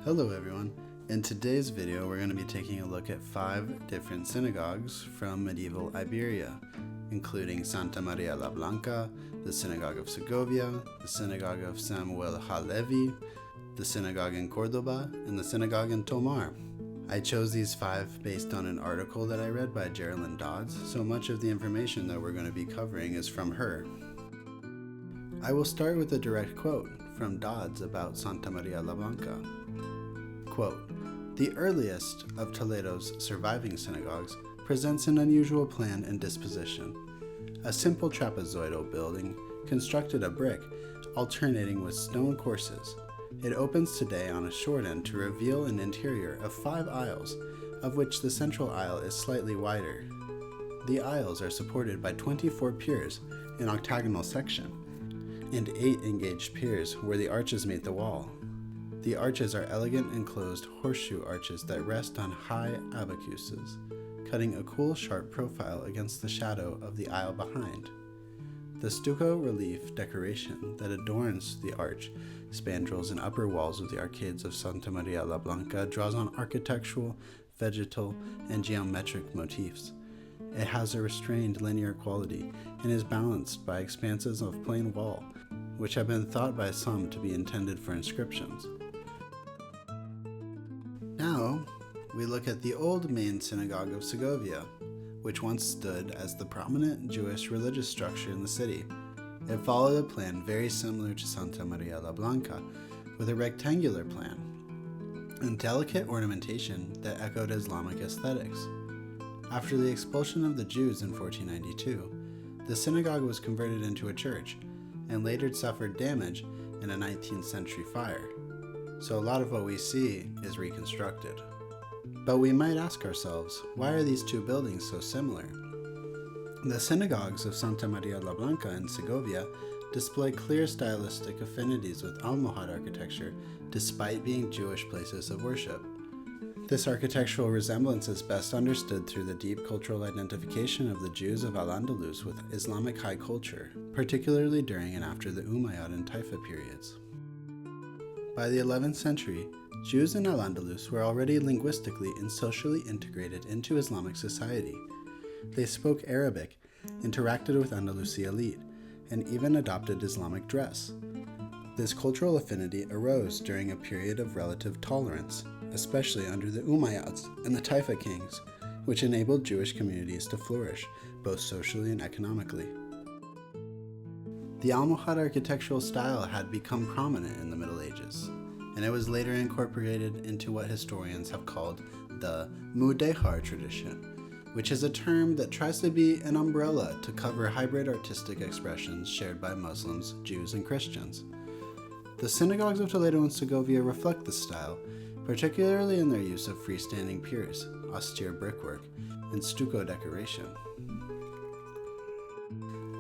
Hello everyone. In today's video we're going to be taking a look at 5 different synagogues from medieval Iberia, including Santa María la Blanca, the Synagogue of Segovia, the Synagogue of Samuel ha-Levi, the Synagogue in Córdoba, and the Synagogue in Tomar. I chose these 5 based on an article that I read by Geraldine Dodds, so much of the information that we're going to be covering is from her. I will start with a direct quote from Dodds about Santa María la Blanca. Quote, "The earliest of Toledo's surviving synagogues presents an unusual plan and disposition. A simple trapezoidal building, constructed of brick, alternating with stone courses. It opens today on a short end to reveal an interior of 5 aisles, of which the central aisle is slightly wider. The aisles are supported by 24 piers in octagonal section, and 8 engaged piers where the arches meet the wall. The arches are elegant enclosed horseshoe arches that rest on high abacuses, cutting a cool sharp profile against the shadow of the aisle behind. The stucco relief decoration that adorns the arch, spandrels, and upper walls of the arcades of Santa María la Blanca draws on architectural, vegetal, and geometric motifs. It has a restrained linear quality and is balanced by expanses of plain wall, which have been thought by some to be intended for inscriptions." Now, we look at the old main synagogue of Segovia, which once stood as the prominent Jewish religious structure in the city. It followed a plan very similar to Santa María la Blanca, with a rectangular plan and delicate ornamentation that echoed Islamic aesthetics. After the expulsion of the Jews in 1492, the synagogue was converted into a church and later suffered damage in a 19th century fire. So a lot of what we see is reconstructed. But we might ask ourselves, why are these 2 buildings so similar? The synagogues of Santa María la Blanca and Segovia display clear stylistic affinities with Almohad architecture, despite being Jewish places of worship. This architectural resemblance is best understood through the deep cultural identification of the Jews of al-Andalus with Islamic high culture, particularly during and after the Umayyad and Taifa periods. By the 11th century, Jews in al-Andalus were already linguistically and socially integrated into Islamic society. They spoke Arabic, interacted with Andalusi elite, and even adopted Islamic dress. This cultural affinity arose during a period of relative tolerance, especially under the Umayyads and the Taifa kings, which enabled Jewish communities to flourish, both socially and economically. The Almohad architectural style had become prominent in the Middle Ages, and it was later incorporated into what historians have called the Mudehar tradition, which is a term that tries to be an umbrella to cover hybrid artistic expressions shared by Muslims, Jews, and Christians. The synagogues of Toledo and Segovia reflect this style, particularly in their use of freestanding piers, austere brickwork, and stucco decoration.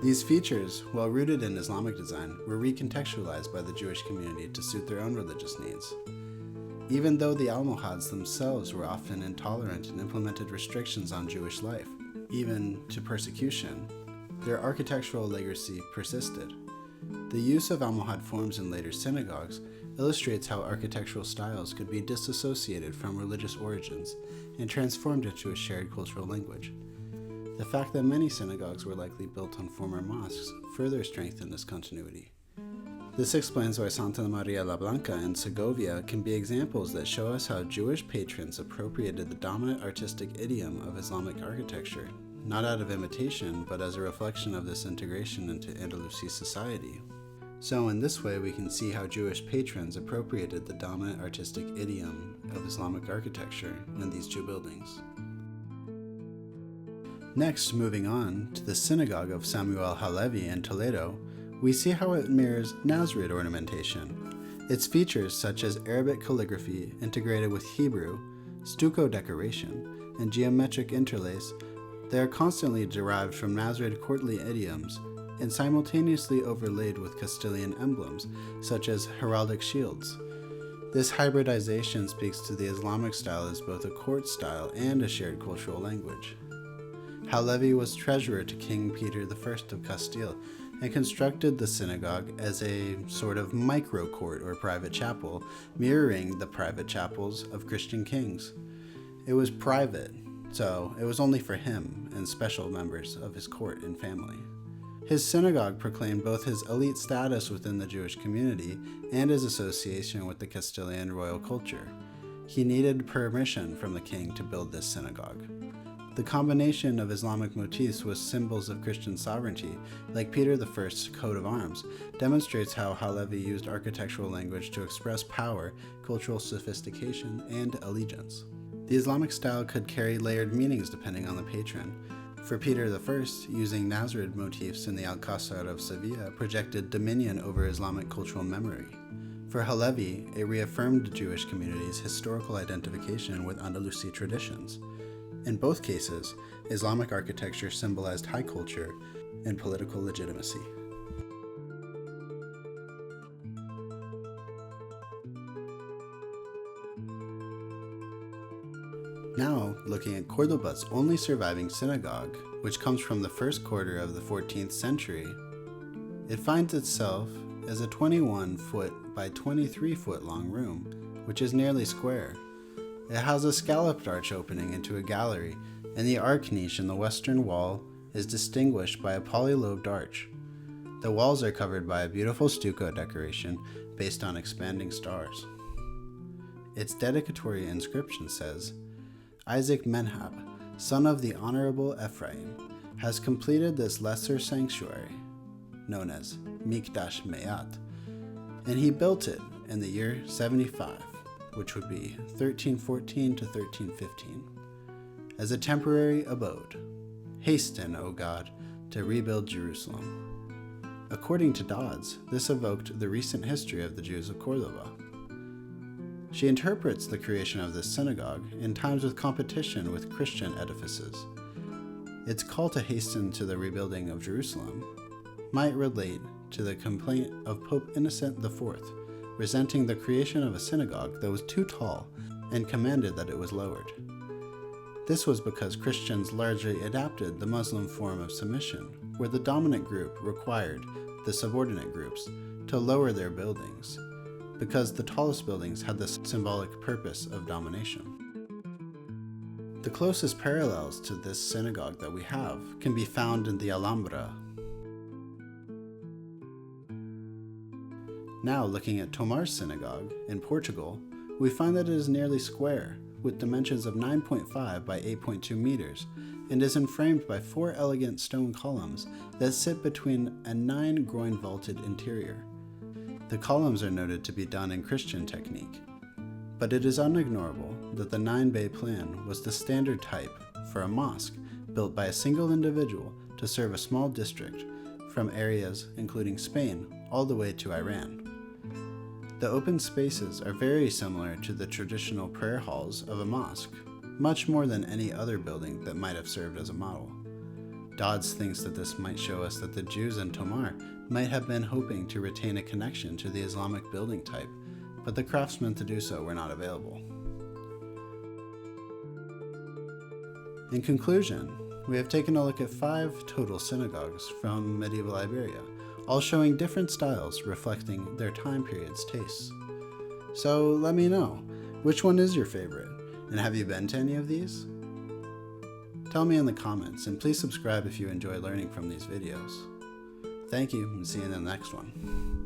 These features, while rooted in Islamic design, were recontextualized by the Jewish community to suit their own religious needs. Even though the Almohads themselves were often intolerant and implemented restrictions on Jewish life, even to persecution, their architectural legacy persisted. The use of Almohad forms in later synagogues illustrates how architectural styles could be disassociated from religious origins and transformed into a shared cultural language. The fact that many synagogues were likely built on former mosques further strengthened this continuity. This explains why Santa María la Blanca and Segovia can be examples that show us how Jewish patrons appropriated the dominant artistic idiom of Islamic architecture, not out of imitation, but as a reflection of this integration into Andalusi society. So in this way we can see how Jewish patrons appropriated the dominant artistic idiom of Islamic architecture in these 2 buildings. Next, moving on to the Synagogue of Samuel ha-Levi in Toledo, we see how it mirrors Nasrid ornamentation. Its features such as Arabic calligraphy integrated with Hebrew, stucco decoration, and geometric interlace, they are constantly derived from Nasrid courtly idioms and simultaneously overlaid with Castilian emblems such as heraldic shields. This hybridization speaks to the Islamic style as both a court style and a shared cultural language. Ha-Levi was treasurer to King Peter I of Castile, and constructed the synagogue as a sort of micro court or private chapel, mirroring the private chapels of Christian kings. It was private, so it was only for him and special members of his court and family. His synagogue proclaimed both his elite status within the Jewish community and his association with the Castilian royal culture. He needed permission from the king to build this synagogue. The combination of Islamic motifs with symbols of Christian sovereignty, like Peter I's coat of arms, demonstrates how ha-Levi used architectural language to express power, cultural sophistication, and allegiance. The Islamic style could carry layered meanings depending on the patron. For Peter I, using Nasrid motifs in the Alcázar of Sevilla projected dominion over Islamic cultural memory. For ha-Levi, it reaffirmed the Jewish community's historical identification with Andalusi traditions. In both cases, Islamic architecture symbolized high culture and political legitimacy. Now, looking at Córdoba's only surviving synagogue, which comes from the first quarter of the 14th century, it finds itself as a 21-foot by 23-foot long room, which is nearly square. It has a scalloped arch opening into a gallery, and the arch niche in the western wall is distinguished by a polylobed arch. The walls are covered by a beautiful stucco decoration based on expanding stars. Its dedicatory inscription says, "Isaac Menhab, son of the Honorable Ephraim, has completed this lesser sanctuary, known as Mikdash Me'at, and he built it in the year 75, which would be 1314 to 1315, as a temporary abode. Hasten, O God, to rebuild Jerusalem." According to Dodds, this evoked the recent history of the Jews of Córdoba. She interprets the creation of this synagogue in times of competition with Christian edifices. Its call to hasten to the rebuilding of Jerusalem might relate to the complaint of Pope Innocent IV, resenting the creation of a synagogue that was too tall and commanded that it was lowered. This was because Christians largely adapted the Muslim form of submission, where the dominant group required the subordinate groups to lower their buildings, because the tallest buildings had the symbolic purpose of domination. The closest parallels to this synagogue that we have can be found in the Alhambra. Now, looking at Tomar's synagogue in Portugal, we find that it is nearly square, with dimensions of 9.5 by 8.2 meters, and is enframed by 4 elegant stone columns that sit between a 9 groin-vaulted interior. The columns are noted to be done in Christian technique, but it is unignorable that the 9-bay plan was the standard type for a mosque built by a single individual to serve a small district from areas including Spain all the way to Iran. The open spaces are very similar to the traditional prayer halls of a mosque, much more than any other building that might have served as a model. Dodds thinks that this might show us that the Jews in Tomar might have been hoping to retain a connection to the Islamic building type, but the craftsmen to do so were not available. In conclusion, we have taken a look at 5 total synagogues from medieval Iberia, all showing different styles reflecting their time period's tastes. So let me know, which one is your favorite, and have you been to any of these? Tell me in the comments, and please subscribe if you enjoy learning from these videos. Thank you, and see you in the next one.